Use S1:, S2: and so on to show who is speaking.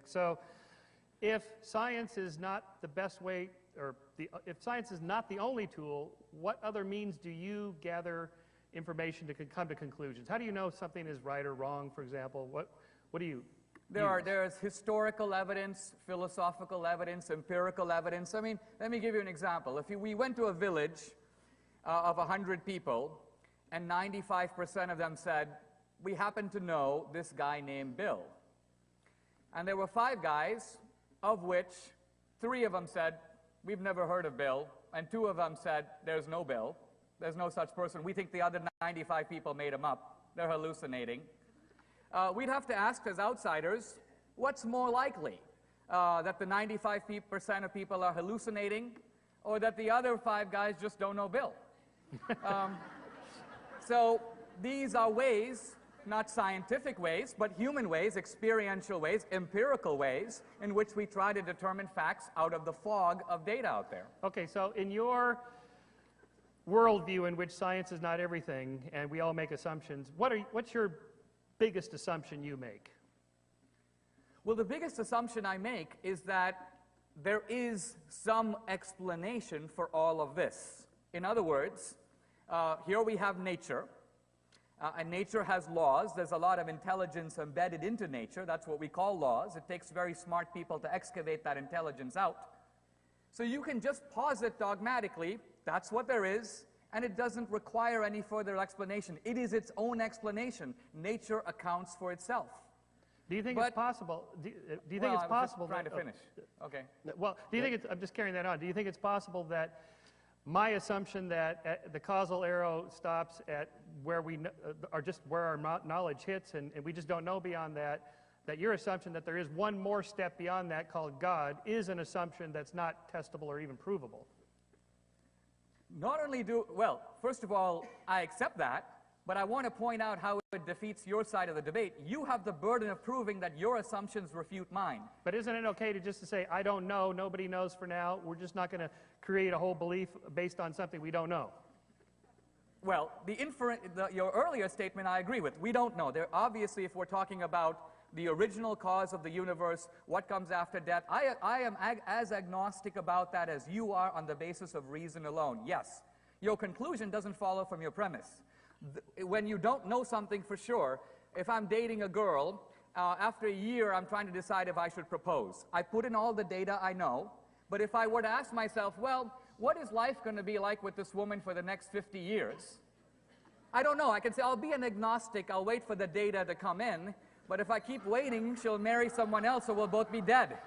S1: So if science is not the best way, or if science is not the only tool, what other means do you gather information to come to conclusions? How do you know something is right or wrong, for example? What do you
S2: There's historical evidence, philosophical evidence, empirical evidence. I mean, let me give you an example. If we went to a village of 100 people, and 95% of them said, we happen to know this guy named Bill. And there were 5 guys, of which 3 of them said, we've never heard of Bill, and 2 of them said, there's no Bill. There's no such person. We think the other 95 people made him up. They're hallucinating. We'd have to ask as outsiders, what's more likely? That the 95% of people are hallucinating, or that the other 5 guys just don't know Bill? So these are ways, not scientific ways, but human ways, experiential ways, empirical ways, in which we try to determine facts out of the fog of data out there.
S1: Okay, so in your worldview in which science is not everything, and we all make assumptions, what's your biggest assumption you make?
S2: Well, the biggest assumption I make is that there is some explanation for all of this. In other words, here we have nature, and nature has laws. There's a lot of intelligence embedded into nature. That's what we call laws. It takes very smart people to excavate that intelligence out. So you can just posit dogmatically, that's what there is, and it doesn't require any further explanation. It is its own explanation. Nature accounts for itself.
S1: Do you think it's possible? Do you think it's possible?
S2: Trying to finish. Okay.
S1: Well, do you think it's? I'm just carrying that on. Do you think it's possible that my assumption that the causal arrow stops at where we are just where our knowledge hits, and we just don't know beyond that? That your assumption that there is one more step beyond that called God is an assumption that's not testable or even provable.
S2: Not only well, first of all, I accept that, but I want to point out how it defeats your side of the debate. You have the burden of proving that your assumptions refute mine.
S1: But isn't it okay to say, I don't know, nobody knows for now, we're just not going to create a whole belief based on something we don't know?
S2: Well, your earlier statement I agree with. We don't know. Obviously, if we're talking about the original cause of the universe, what comes after death, I am as agnostic about that as you are on the basis of reason alone. Yes, your conclusion doesn't follow from your premise. When you don't know something for sure, if I'm dating a girl, after a year I'm trying to decide if I should propose. I put in all the data I know, but if I were to ask myself, well, what is life going to be like with this woman for the next 50 years? I don't know. I can say I'll be an agnostic, I'll wait for the data to come in, but if I keep waiting, she'll marry someone else or we'll both be dead.